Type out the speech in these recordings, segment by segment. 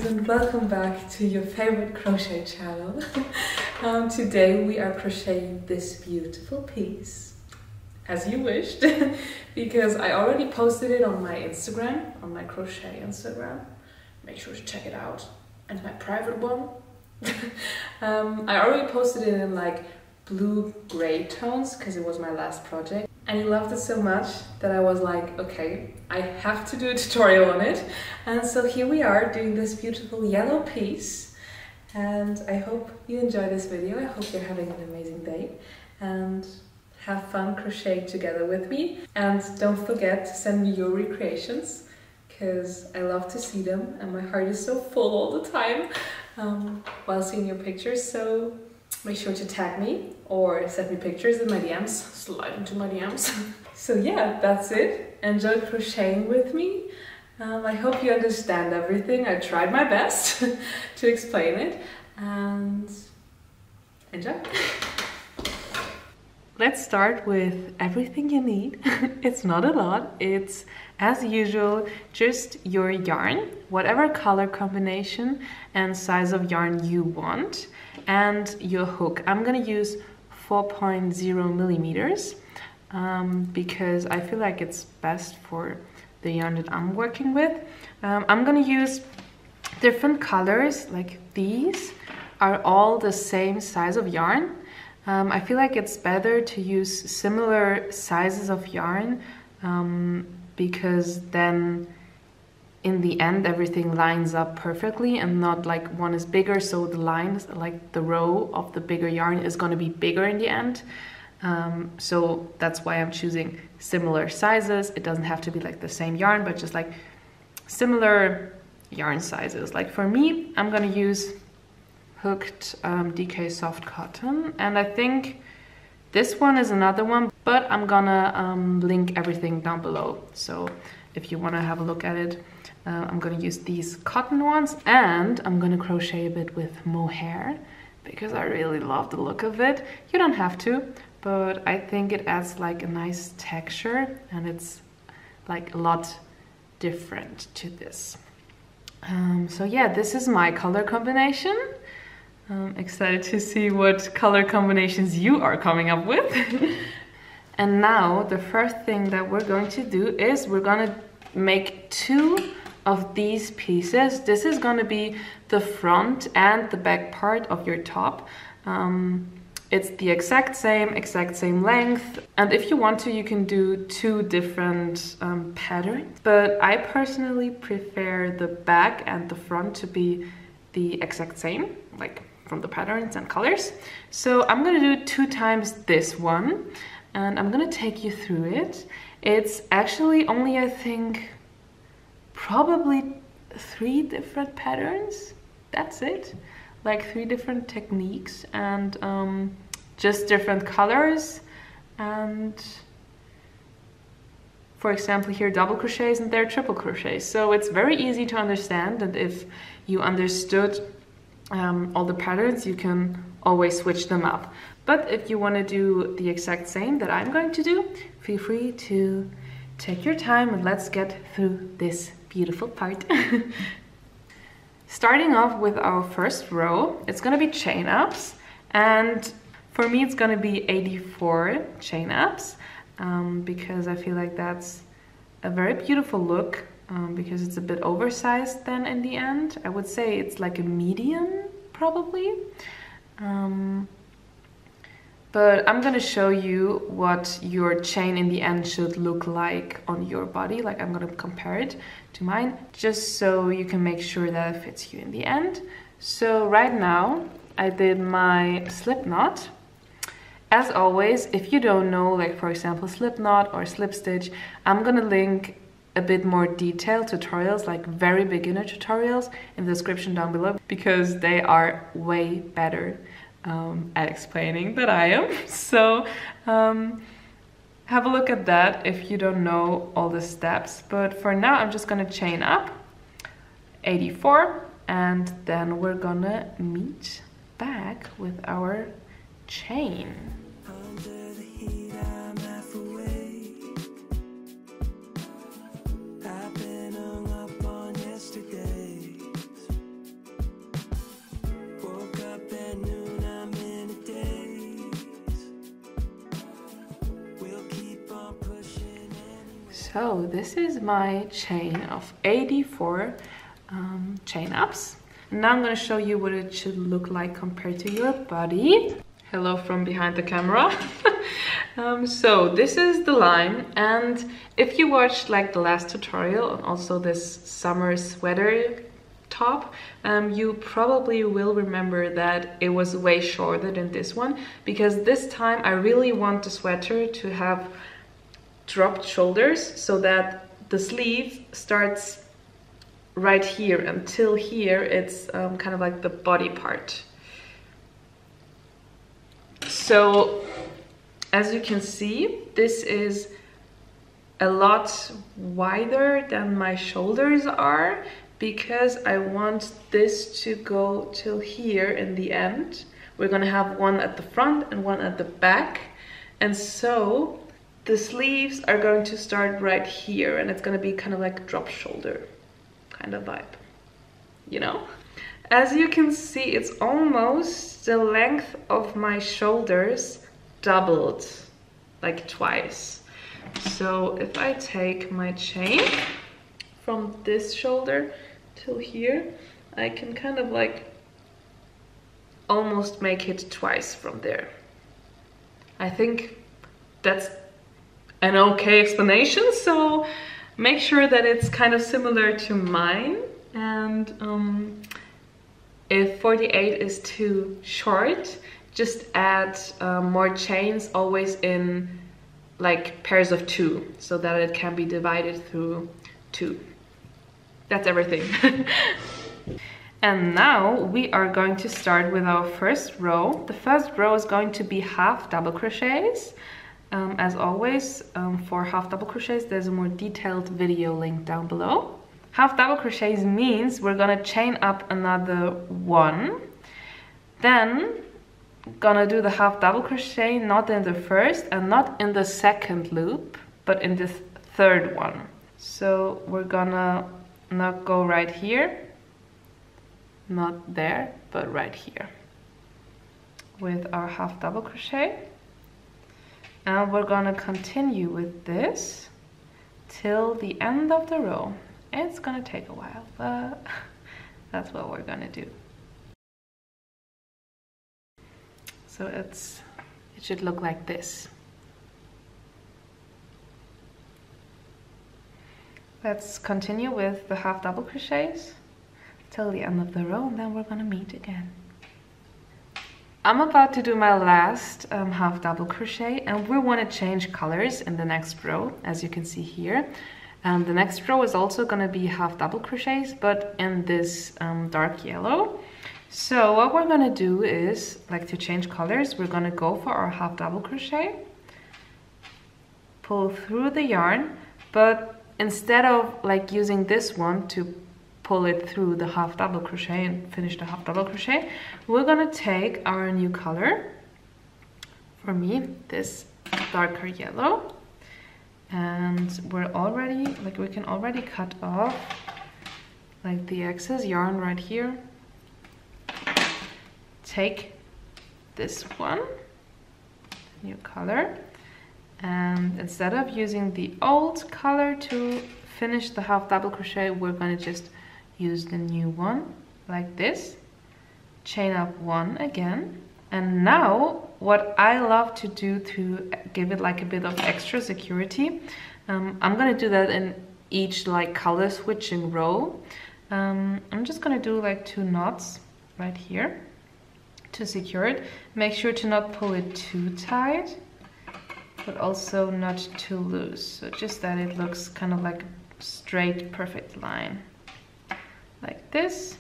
and welcome back to your favorite crochet channel. Today we are crocheting this beautiful piece, as you wished, because I already posted it on my Instagram, on my crochet Instagram. Make sure to check it out. And my private one. I already posted it in like blue-gray tones because it was my last project. And he loved it so much that I was like, okay, I have to do a tutorial on it. And so here we are doing this beautiful yellow piece. And I hope you enjoy this video. I hope you're having an amazing day and have fun crocheting together with me. And don't forget to send me your recreations because I love to see them and my heart is so full all the time while seeing your pictures. So make sure to tag me or send me pictures in my DMs, slide into my DMs. So yeah, that's it. Enjoy crocheting with me. I hope you understand everything. I tried my best to explain it and enjoy. Let's start with everything you need. It's not a lot. It's, as usual, just your yarn, whatever color combination and size of yarn you want, and your hook. I'm gonna use 4.0 millimeters because I feel like it's best for the yarn that I'm working with. I'm gonna use different colors, like these are all the same size of yarn. I feel like it's better to use similar sizes of yarn because then in the end everything lines up perfectly and not like one is bigger, so the lines, like the row of the bigger yarn is going to be bigger in the end. So that's why I'm choosing similar sizes. It doesn't have to be like the same yarn, but just like similar yarn sizes. Like for me, I'm going to use hooked DK soft cotton, and I think this one is another one, but I'm gonna link everything down below, so if you want to have a look at it. I'm gonna use these cotton ones, and I'm gonna crochet a bit with mohair because I really love the look of it. You don't have to, but I think it adds like a nice texture and it's like a lot different to this. So yeah, this is my color combination. I'm excited to see what color combinations you are coming up with. And now the first thing that we're going to do is we're going to make two of these pieces. This is going to be the front and the back part of your top. It's the exact same length, and if you want to, you can do two different patterns, but I personally prefer the back and the front to be the exact same, like from the patterns and colors. So I'm gonna do 2 times this one, and I'm gonna take you through it. It's actually only, I think, probably 3 different patterns. That's it. Like 3 different techniques and just different colors. And for example, here double crochets and there triple crochets. So it's very easy to understand, and if you understood all the patterns, you can always switch them up. But if you want to do the exact same that I'm going to do, feel free to take your time and let's get through this beautiful part. Starting off with our first row, it's going to be chain ups, and for me it's going to be 84 chain ups because I feel like that's a very beautiful look. Because it's a bit oversized then in the end. I would say it's like a medium probably. But I'm gonna show you what your chain in the end should look like on your body. Like I'm gonna compare it to mine just so you can make sure that it fits you in the end. So right now I did my slip knot. As always, if you don't know, like for example slip knot or slip stitch, I'm gonna link a bit more detailed tutorials, like very beginner tutorials, in the description down below because they are way better at explaining than I am. So have a look at that if you don't know all the steps. But for now I'm just gonna chain up 84 and then we're gonna meet back with our chain. So this is my chain of 84 chain ups. Now I'm going to show you what it should look like compared to your body. Hello from behind the camera. So this is the line, and if you watched like the last tutorial and also this summer sweater top, you probably will remember that it was way shorter than this one, because this time I really want the sweater to have dropped shoulders so that the sleeve starts right here until here. It's kind of like the body part. So as you can see, this is a lot wider than my shoulders are, because I want this to go till here in the end. We're gonna have one at the front and one at the back, and so the sleeves are going to start right here, and it's gonna be kind of like a drop shoulder kind of vibe, you know? As you can see, it's almost the length of my shoulders doubled, like twice. So if I take my chain from this shoulder till here, I can kind of like almost make it twice from there. I think that's an okay explanation, so make sure that it's kind of similar to mine. And if 48 is too short, just add more chains, always in like pairs of 2, so that it can be divided through 2. That's everything. And now we are going to start with our first row. The first row is going to be half double crochets. As always, for half double crochets, there's a more detailed video link down below. Half double crochets means we're gonna chain up another 1, then gonna do the half double crochet not in the first and not in the second loop, but in the third one. So we're gonna not go right here, not there, but right here with our half double crochet. And we're gonna continue with this till the end of the row. It's gonna take a while, but that's what we're gonna do. So it should look like this. Let's continue with the half double crochets till the end of the row, and then we're gonna meet again. I'm about to do my last half double crochet, and we want to change colors in the next row, as you can see here. The next row is also going to be half double crochets, but in this dark yellow. So what we're going to do is, like, to change colors, we're going to go for our half double crochet, pull through the yarn, but instead of like using this one to pull it through the half double crochet and finish the half double crochet, we're gonna take our new color, for me this darker yellow, and we're already like, we can already cut off like the excess yarn right here. Take this one, new color, and instead of using the old color to finish the half double crochet, we're gonna just use the new one like this, chain up 1 again. And now what I love to do to give it like a bit of extra security, I'm gonna do that in each like color switching row. I'm just gonna do like 2 knots right here to secure it. Make sure to not pull it too tight, but also not too loose, so just that it looks kind of like a straight perfect line like this.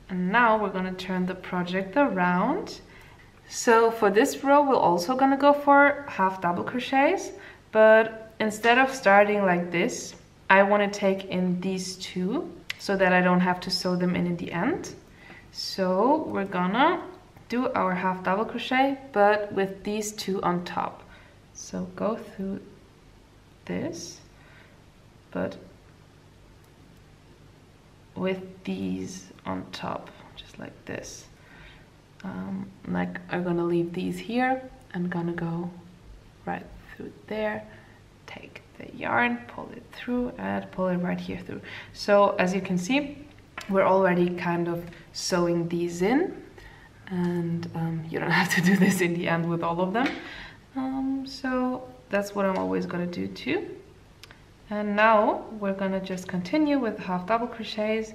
And now we're going to turn the project around. So for this row we're also going to go for half double crochets, but instead of starting like this, I want to take in these 2 so that I don't have to sew them in the end. So we're gonna do our half double crochet, but with these 2 on top. So go through this, but with these on top, just like this. Like, I'm gonna leave these here and gonna go right through there, take the yarn, pull it through and pull it right here through. So as you can see, we're already kind of sewing these in, and you don't have to do this in the end with all of them. So that's what I'm always gonna do too. And now we're gonna just continue with half double crochets.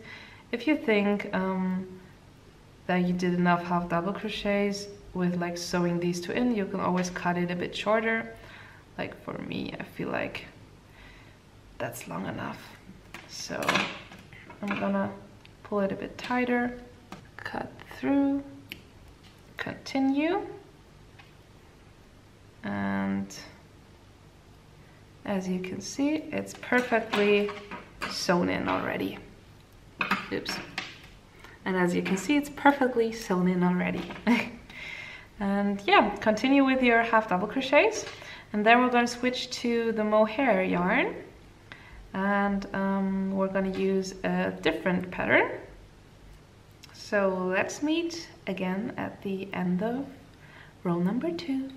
If you think that you did enough half double crochets with like sewing these two in, you can always cut it a bit shorter. Like for me, I feel like that's long enough. So I'm gonna pull it a bit tighter, cut through, continue, and as you can see, it's perfectly sewn in already. Oops. And as you can see, it's perfectly sewn in already. And yeah, continue with your half double crochets. And then we're going to switch to the mohair yarn. And we're going to use a different pattern. So let's meet again at the end of row number 2.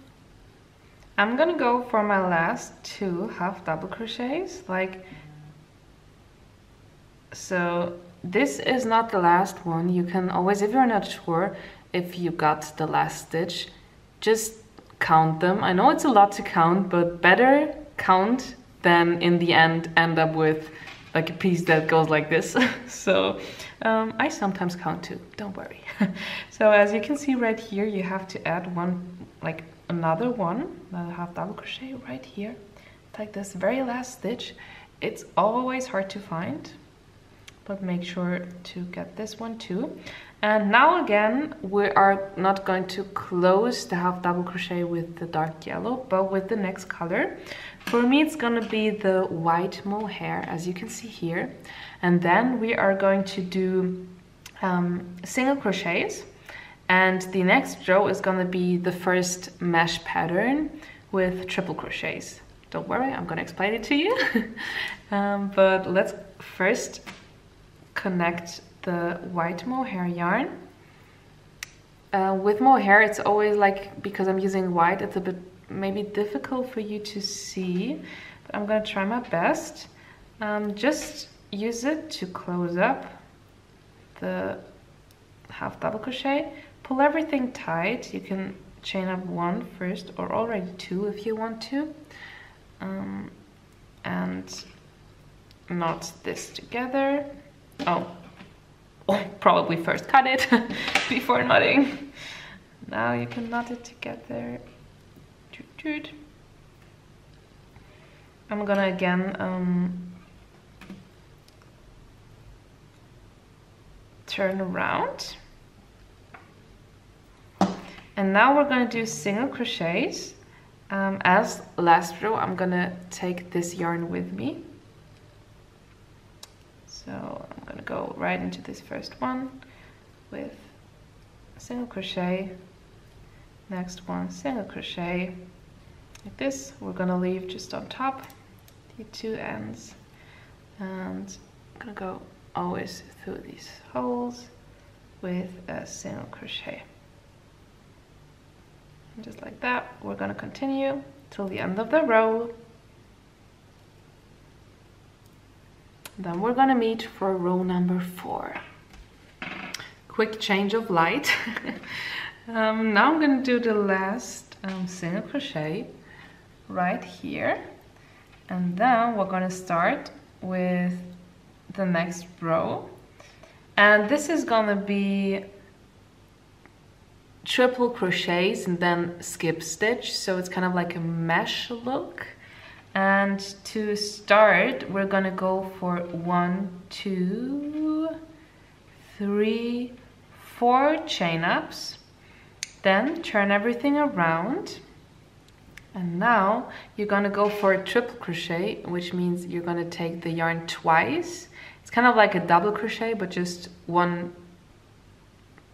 I'm gonna go for my last 2 half double crochets, so this is not the last one. You can always, if you're not sure if you got the last stitch, just count them. I know it's a lot to count, but better count than in the end up with like a piece that goes like this. So I sometimes count too, don't worry. So as you can see right here, you have to add another half double crochet right here, like this very last stitch. It's always hard to find, but make sure to get this one too. And now again, we are not going to close the half double crochet with the dark yellow, but with the next color. For me, it's gonna be the white mohair, as you can see here. And then we are going to do single crochets. And the next row is gonna be the first mesh pattern with triple crochets. Don't worry, I'm gonna explain it to you. But let's first connect the white mohair yarn. With mohair, it's always because I'm using white, it's a bit maybe difficult for you to see, but I'm gonna try my best. Just use it to close up the half double crochet. Pull everything tight. You can chain up 1 first, or already 2 if you want to, and knot this together. Oh, probably first cut it before knotting. Now you can knot it together. I'm gonna again turn around, and now we're gonna do single crochets. As last row, I'm gonna take this yarn with me. So I'm gonna go right into this first one with a single crochet, next one single crochet, like this. We're gonna leave just on top the 2 ends, and I'm gonna go always through these holes with a single crochet. And just like that, we're gonna continue till the end of the row. Then we're gonna meet for row number 4. Quick change of light. Now I'm gonna do the last single crochet right here, and then we're gonna start with the next row, and this is gonna be triple crochets and then skip stitch, so it's kind of like a mesh look. And to start, we're gonna go for 1, 2, 3, 4 chain ups, then turn everything around, and now you're gonna go for a triple crochet, which means you're gonna take the yarn twice. It's kind of like a double crochet, but just 1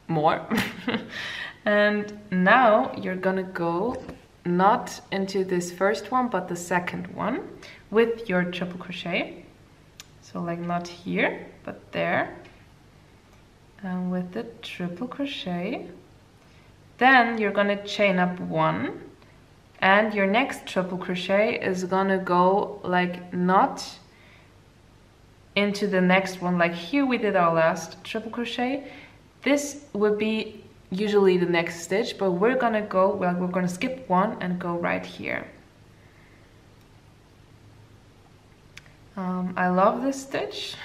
more. And now you're gonna go not into this first one, but the second one with your triple crochet. So not here, but there. And with the triple crochet, then you're gonna chain up 1, And your next triple crochet is gonna go like not into the next one, like here we did our last triple crochet. This would be usually the next stitch, but we're gonna go, well, we're gonna skip one and go right here. I love this stitch.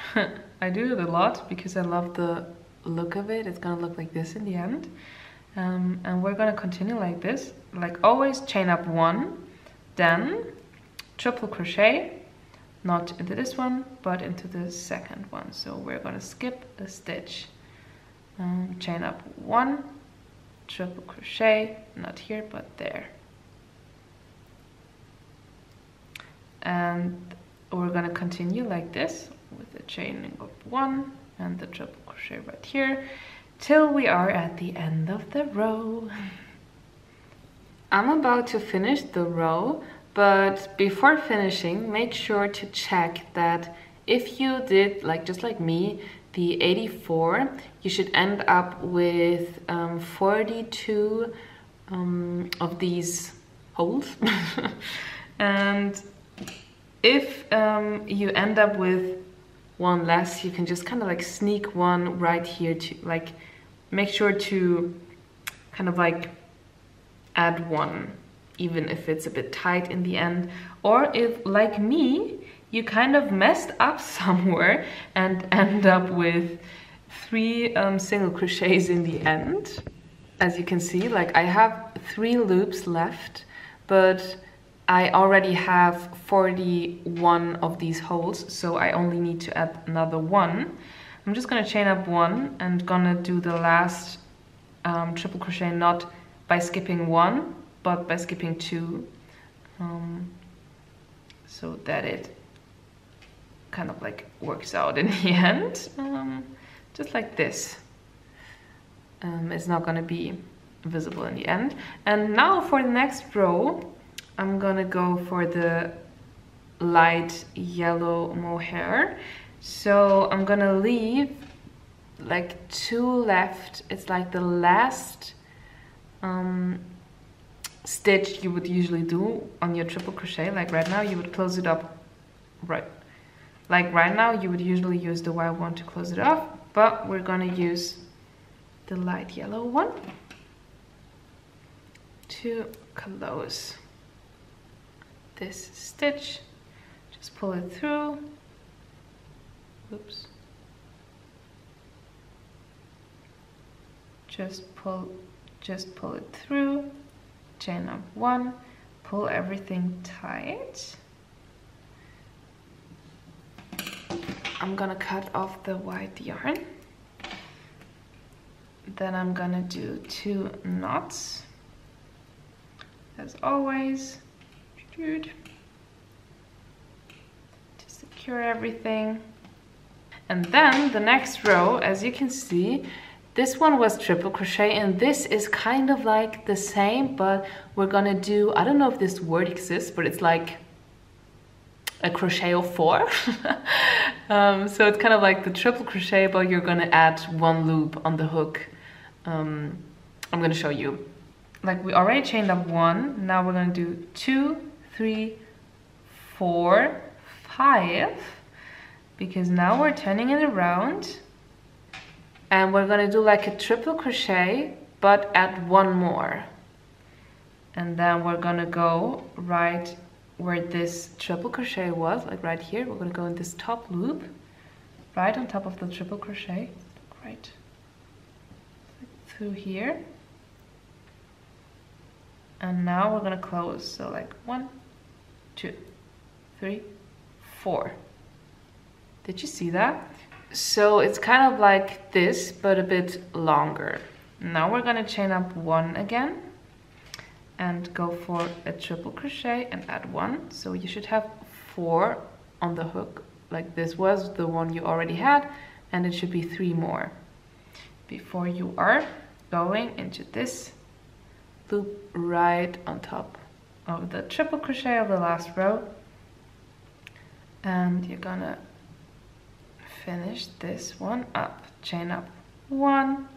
I do it a lot because I love the look of it. It's gonna look like this in the end. And we're gonna continue like this, like always chain up one, then triple crochet, not into this one, but into the second one. So we're gonna skip a stitch, chain up one, triple crochet, not here, but there. And we're gonna continue like this with the chaining up one and the triple crochet right here till we are at the end of the row. I'm about to finish the row, but before finishing, make sure to check that if you did, like just like me, the 84, you should end up with 42 of these holes. And if you end up with one less, you can just kind of like sneak one right here to like make sure to kind of like add one, even if it's a bit tight in the end. Or if, like me, you kind of messed up somewhere and end up with 3 single crochets in the end. As you can see, like I have 3 loops left, but I already have 41 of these holes, so I only need to add another one. I'm just gonna chain up one and gonna do the last triple crochet, not by skipping one, but by skipping 2, so that it kind of like works out in the end, just like this. It's not gonna be visible in the end. And now for the next row, I'm gonna go for the light yellow mohair. So I'm gonna leave like 2 left. It's like the last stitch you would usually do on your triple crochet. Like right now you would close it up, right? Like right now you would usually use the white one to close it off, but we're gonna use the light yellow one to close this stitch. Just pull it through. Oops. Just pull it through, chain up one, pull everything tight. I'm gonna cut off the white yarn. Then I'm gonna do 2 knots, as always, to secure everything. And then the next row, as you can see, this one was triple crochet, and this is kind of like the same, but we're gonna do, I don't know if this word exists, but it's like a crochet of 4. So it's kind of like the triple crochet, but you're gonna add 1 loop on the hook. I'm gonna show you. Like we already chained up 1, now we're gonna do 2, 3, 4, 5, because now we're turning it around, and we're gonna do like a triple crochet, but add 1 more. And then we're gonna go right where this triple crochet was, like right here. We're gonna go in this top loop, right on top of the triple crochet, right through here. And now we're gonna close, so like 1, 2, 3, 4. Did you see that? So it's kind of like this, but a bit longer. Now we're gonna chain up 1 again and go for a triple crochet and add 1. So you should have 4 on the hook, like this was the one you already had, and it should be 3 more before you are going into this loop right on top of the triple crochet of the last row. And you're gonna finish this one up, chain up 1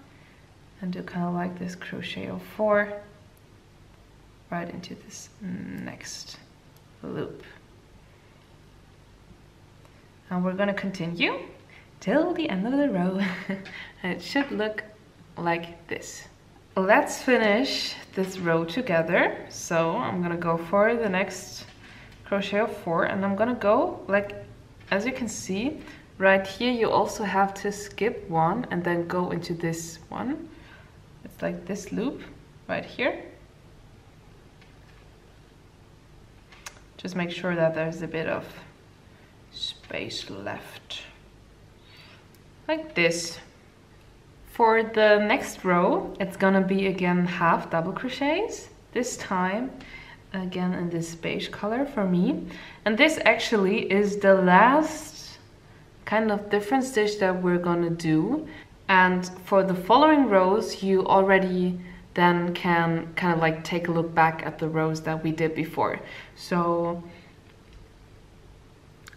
and do kind of like this crochet of 4, right into this next loop. And we're going to continue till the end of the row. And it should look like this. Let's finish this row together. So I'm going to go for the next crochet of 4, and I'm going to go like, as you can see right here, you also have to skip 1 and then go into this one. It's like this loop right here. Just make sure that there's a bit of space left, like this. For the next row, it's gonna be again half double crochets, this time again in this beige color for me. And this actually is the last kind of different stitch that we're gonna do. And for the following rows, you already then can kind of like take a look back at the rows that we did before. So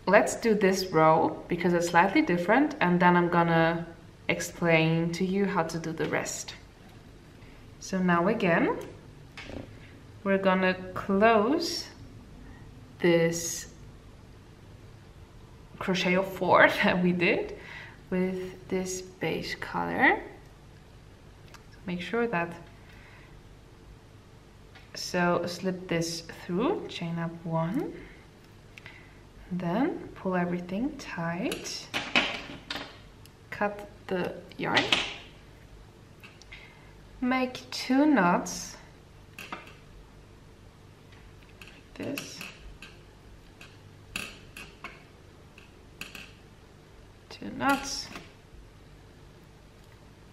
let's do this row because it's slightly different, and then I'm gonna explain to you how to do the rest. So now again, we're gonna close this crochet of 4 that we did with this beige color. So make sure that, so slip this through, chain up 1, then pull everything tight, cut the yarn, make 2 knots like this, 2 knots,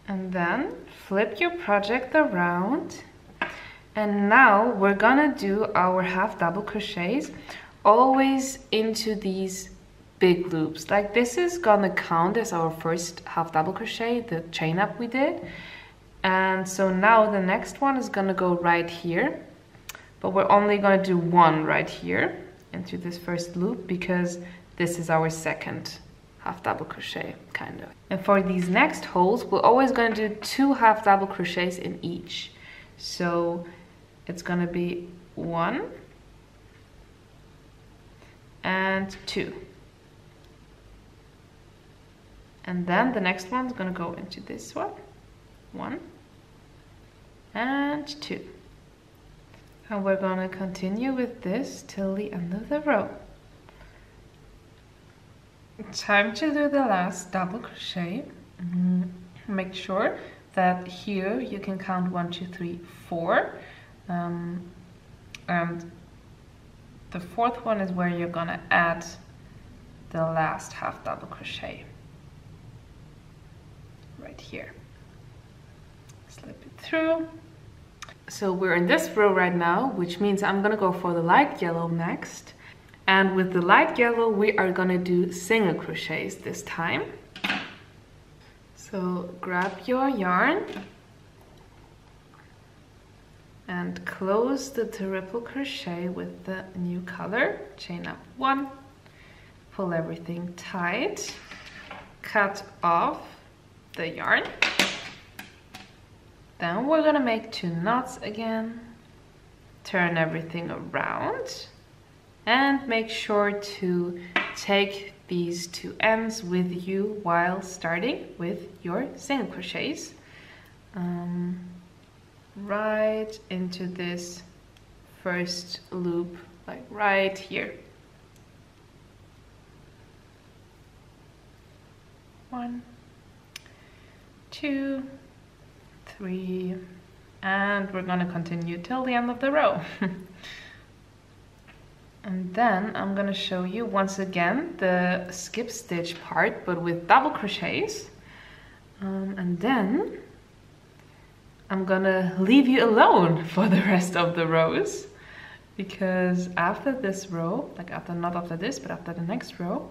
and then flip your project around. And now we're gonna do our half double crochets always into these big loops. Like this is gonna count as our first half double crochet, the chain up we did. And so now the next one is gonna go right here, but we're only gonna do 1 right here into this first loop because this is our second half double crochet, kind of. And for these next holes, we're always gonna do 2 half double crochets in each. So it's gonna be 1 and 2. And then the next one's gonna go into this one, 1 and 2. And we're gonna continue with this till the end of the row. Time to do the last double crochet. Make sure that here you can count 1, 2, 3, 4. And the 4th one is where you're gonna add the last half double crochet. Right here. Slip it through. So we're in this row right now, which means I'm gonna go for the light yellow next. And with the light yellow, we are gonna do single crochets this time. So grab your yarn and close the triple crochet with the new color, chain up 1, pull everything tight, cut off the yarn. Then we're gonna make 2 knots again, turn everything around, and make sure to take these 2 ends with you while starting with your single crochets. Right into this first loop, like right here. 1, 2, 3, and we're gonna continue till the end of the row. And then I'm gonna show you once again the skip stitch part, but with double crochets. And then I'm gonna leave you alone for the rest of the rows, because after this row, like after, not after this, but after the next row,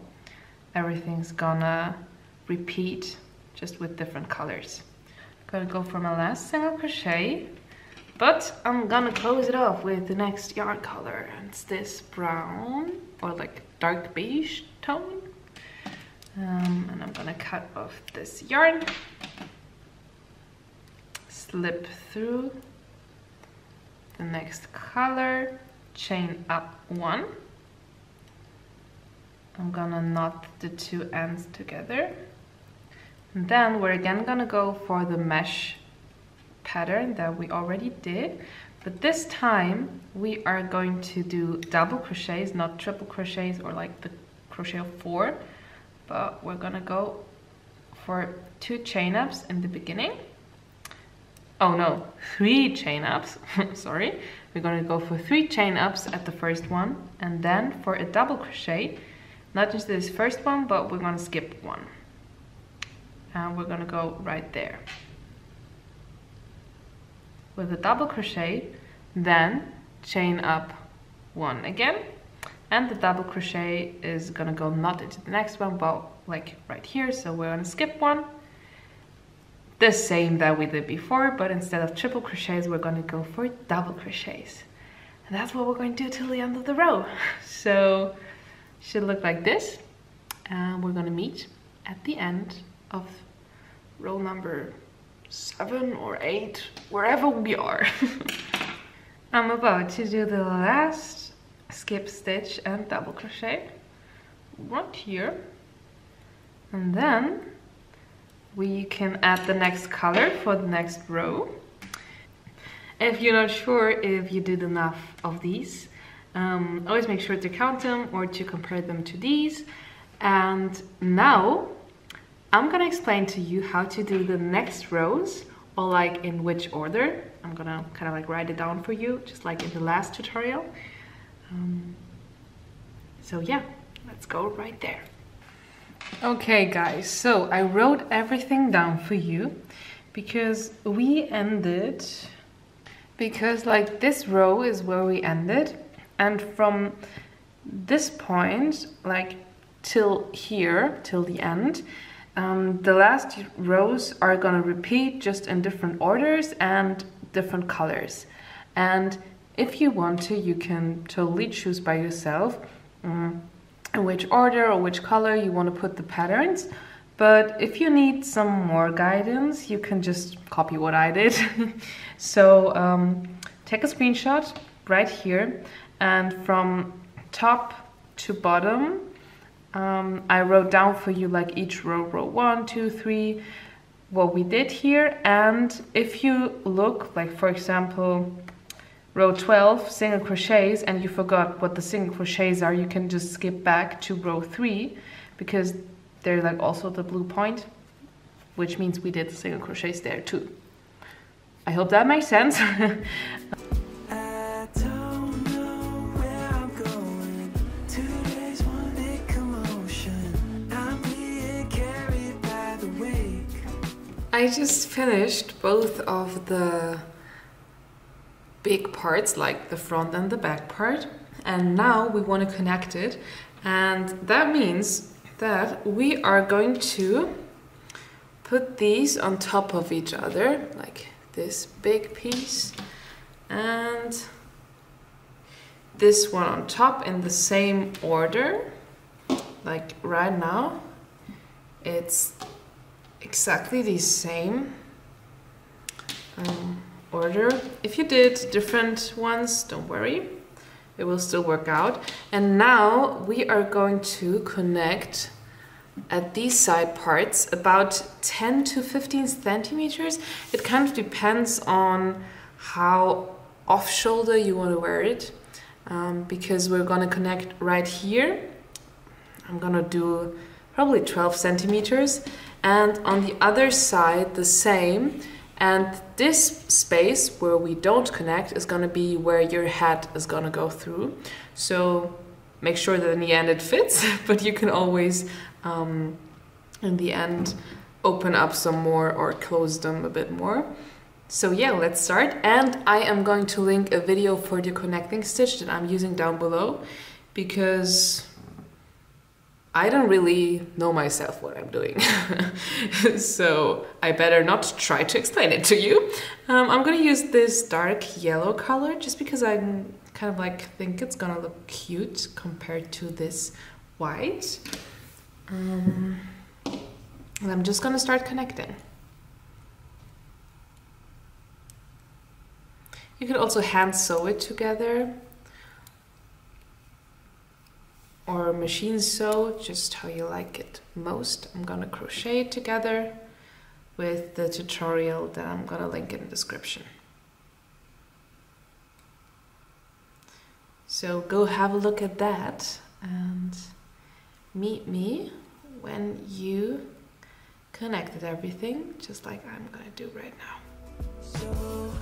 everything's gonna repeat just with different colors. I'm gonna go for my last single crochet, but I'm gonna close it off with the next yarn color. It's this brown or like dark beige tone. And I'm gonna cut off this yarn, slip through, the next color, chain up 1. I'm gonna knot the 2 ends together. And then we're again gonna go for the mesh pattern that we already did, but this time we are going to do double crochets, not triple crochets or like the crochet of 4, but we're gonna go for 2 chain ups in the beginning. Oh no, 3 chain ups, sorry. We're gonna go for 3 chain ups at the first one, and then for a double crochet, not just this first one, but we're gonna skip 1. And we're gonna go right there. With a double crochet, then chain up 1 again, and the double crochet is gonna go not into the next one, but like right here, so we're gonna skip 1. The same that we did before, but instead of triple crochets, we're gonna go for double crochets. And that's what we're going to do till the end of the row. So, should look like this. And we're gonna meet at the end of row number 7 or 8, wherever we are. I'm about to do the last skip stitch and double crochet right here, and then we can add the next color for the next row. If you're not sure if you did enough of these, always make sure to count them or to compare them to these. And now I'm gonna explain to you how to do the next rows, or like in which order. I'm gonna kind of like write it down for you, just like in the last tutorial. So yeah, let's go right there. Okay guys, so I wrote everything down for you because we ended, because like this row is where we ended, and from this point like till here, till the end, the last rows are gonna repeat just in different orders and different colors. And if you want to, you can totally choose by yourself in which order or which color you want to put the patterns. But if you need some more guidance, you can just copy what I did. So take a screenshot right here, and from top to bottom, I wrote down for you like each row, row 1, 2, 3, what we did here. And if you look, like for example, row 12, single crochets, and you forgot what the single crochets are, you can just skip back to row 3, because they're like also the blue point, which means we did the single crochets there too. I hope that makes sense. I just finished both of the big parts, like the front and the back part, and now we want to connect it, and that means that we are going to put these on top of each other, like this big piece and this one on top in the same order. Like right now it's exactly the same order. If you did different ones, don't worry, it will still work out. And now we are going to connect at these side parts about 10 to 15 centimeters. It kind of depends on how off shoulder you want to wear it, because we're going to connect right here. I'm gonna do probably 12 centimeters, and on the other side the same. And this space where we don't connect is gonna be where your hat is gonna go through. So make sure that in the end it fits, but you can always in the end open up some more or close them a bit more. So yeah, let's start. And I am going to link a video for the connecting stitch that I'm using down below, because I don't really know myself what I'm doing. So I better not try to explain it to you. I'm gonna use this dark yellow color just because I kind of like think it's gonna look cute compared to this white. And I'm just gonna start connecting. You could also hand sew it together or machine sew, just how you like it most. I'm gonna crochet it together with the tutorial that I'm gonna link in the description. So go have a look at that and meet me when you connected everything, just like I'm gonna do right now. So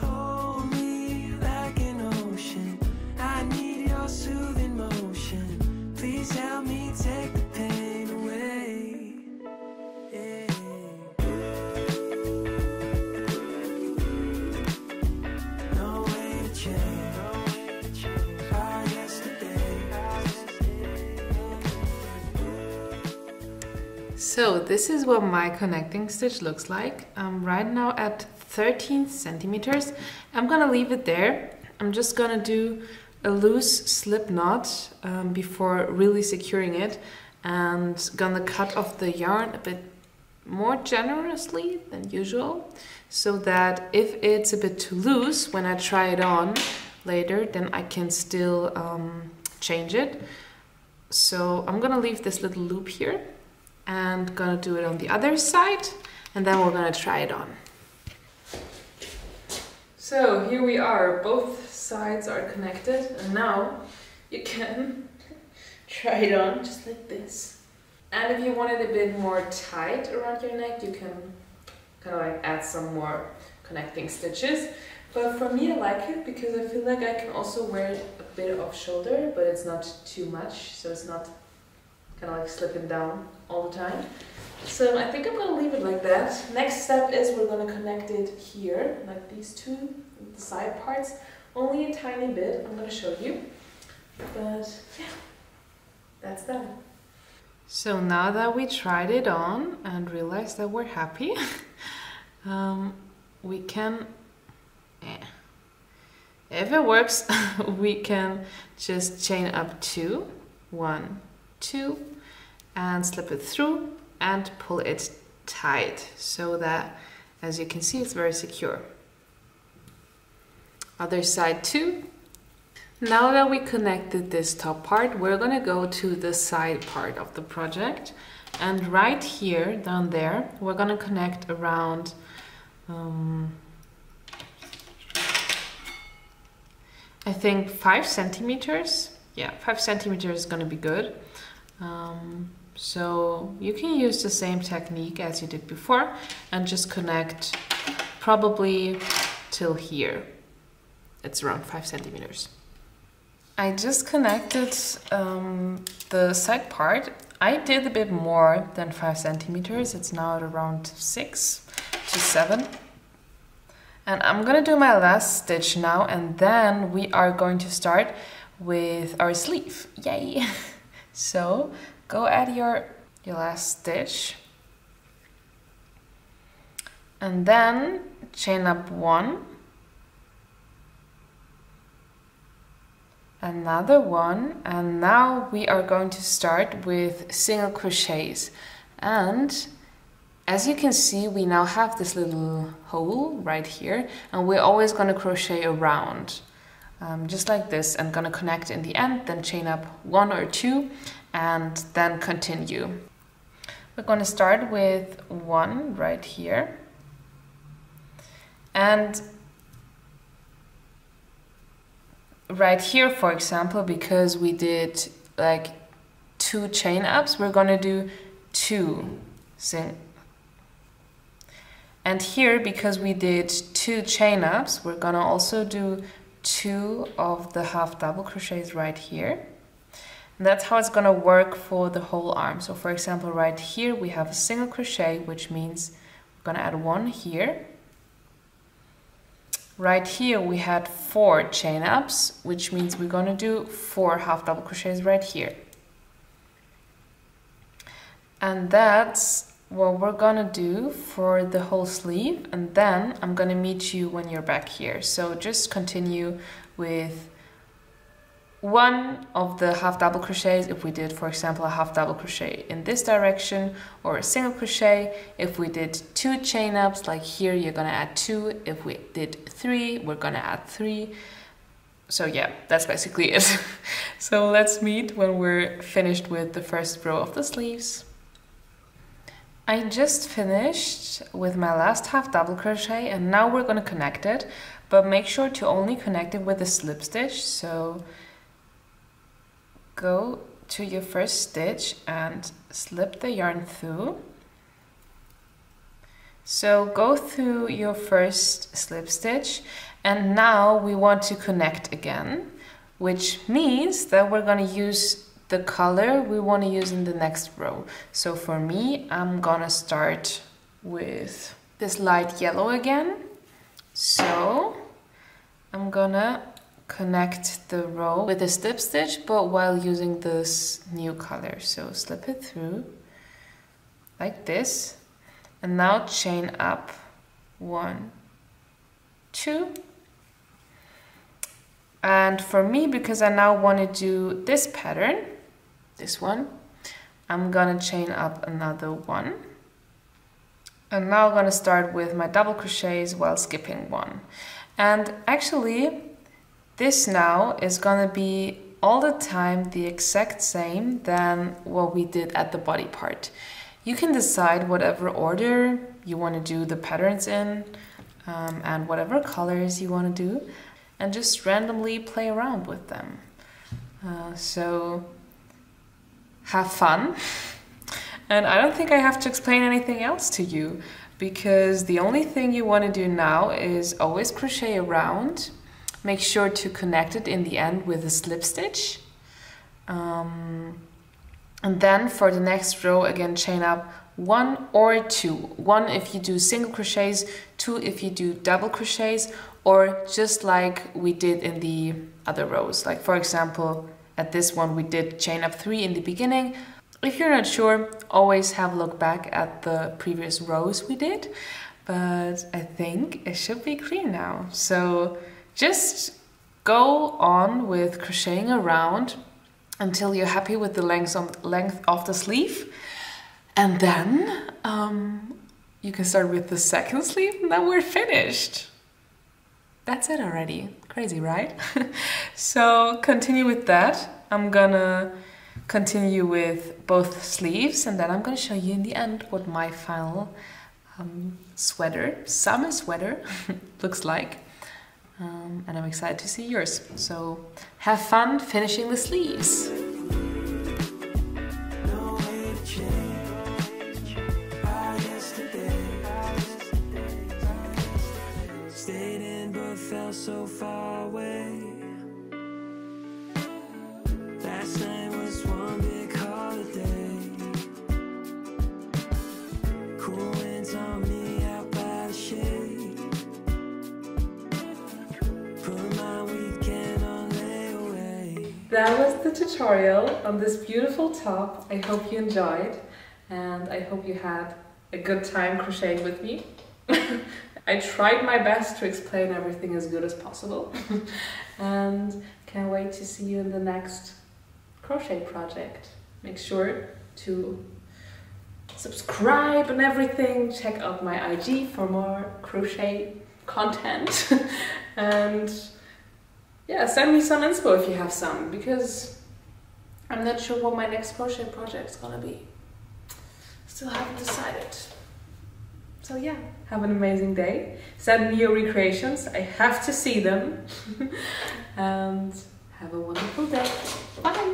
hold me like an ocean. I need your soothing motion. Please help me take the pain away. Yeah. No way to change our yesterday. So this is what my connecting stitch looks like. I'm right now at 13 centimeters. I'm gonna leave it there. I'm just gonna do a loose slip knot before really securing it, and gonna cut off the yarn a bit more generously than usual, so that if it's a bit too loose when I try it on later, then I can still change it. So I'm gonna leave this little loop here and gonna do it on the other side, and then we're gonna try it on. So here we are, both sides are connected, and now you can try it on just like this. And if you want it a bit more tight around your neck, you can kind of like add some more connecting stitches. But for me, I like it because I feel like I can also wear a bit off shoulder, but it's not too much, so it's not kind of like slipping down all the time. So I think I'm gonna leave it like that. Next step is we're gonna connect it here, like these two the side parts, only a tiny bit. I'm gonna show you, but yeah, that's done. So now that we tried it on and realized that we're happy, we can, if it works, we can just chain up 2, 1, 2, and slip it through and pull it tight so that, as you can see, it's very secure. Other side too. Now that we connected this top part, we're gonna go to the side part of the project, and right here, down there, we're gonna connect around I think 5 centimeters. Yeah, 5 centimeters is gonna be good. So you can use the same technique as you did before and just connect probably till here. It's around 5 centimeters. I just connected the side part. I did a bit more than 5 centimeters. It's now at around 6 to 7. And I'm gonna do my last stitch now, and then we are going to start with our sleeve. Yay! So go add your last stitch, and then chain up 1, another 1, and now we are going to start with single crochets. And as you can see, we now have this little hole right here, and we're always going to crochet around just like this, and gonna connect in the end, then chain up 1 or 2 and then continue. We're going to start with 1 right here, and right here, for example, because we did like 2 chain ups, we're going to do 2 and here, because we did 2 chain ups, we're going to also do 2 of the half double crochets right here. And that's how it's going to work for the whole arm. So for example, right here we have a single crochet, which means we're going to add 1 here. Right here we had 4 chain ups, which means we're going to do 4 half double crochets right here. And that's what we're going to do for the whole sleeve, and then I'm going to meet you when you're back here. So just continue with one of the half double crochets if we did, for example, a half double crochet in this direction, or a single crochet. If we did 2 chain ups, like here, you're gonna add 2. If we did 3, we're gonna add 3. So yeah, that's basically it. So let's meet when we're finished with the first row of the sleeves. I just finished with my last half double crochet, and now we're gonna connect it, but make sure to only connect it with a slip stitch. So go to your first stitch and slip the yarn through. So go through your first slip stitch, and now we want to connect again, which means that we're going to use the color we want to use in the next row. So for me, I'm gonna start with this light yellow again. So I'm gonna connect the row with a slip stitch, but while using this new color. So slip it through like this, and now chain up 1, 2. And for me, because I now want to do this pattern, this one, I'm gonna chain up another 1. And now I'm gonna start with my double crochets while skipping 1. And actually, this now is gonna be all the time the exact same than what we did at the body part. You can decide whatever order you want to do the patterns in, and whatever colors you want to do, and just randomly play around with them. So have fun. And I don't think I have to explain anything else to you, because the only thing you want to do now is always crochet around. Make sure to connect it in the end with a slip stitch. And then for the next row, again, chain up 1 or 2. 1 if you do single crochets, 2 if you do double crochets, or just like we did in the other rows. Like for example, at this one we did chain up 3 in the beginning. If you're not sure, always have a look back at the previous rows we did, but I think it should be clear now. So just go on with crocheting around until you're happy with the length of the sleeve, and then you can start with the second sleeve, and then we're finished. That's it already. Crazy, right? So continue with that. I'm gonna continue with both sleeves, and then I'm gonna show you in the end what my final sweater, summer sweater, looks like. And I'm excited to see yours. So have fun finishing the sleeves. Stayed in but felt so far away. Last night was one big holiday. Cool winds on me out by the shade. That was the tutorial on this beautiful top. I hope you enjoyed, and I hope you had a good time crocheting with me. I tried my best to explain everything as good as possible. And can't wait to see you in the next crochet project. Make sure to subscribe and everything. Check out my IG for more crochet content. And yeah, send me some inspo if you have some, because I'm not sure what my next crochet project is gonna be. Still haven't decided. So yeah, have an amazing day. Send me your recreations. I have to see them. And have a wonderful day. Bye!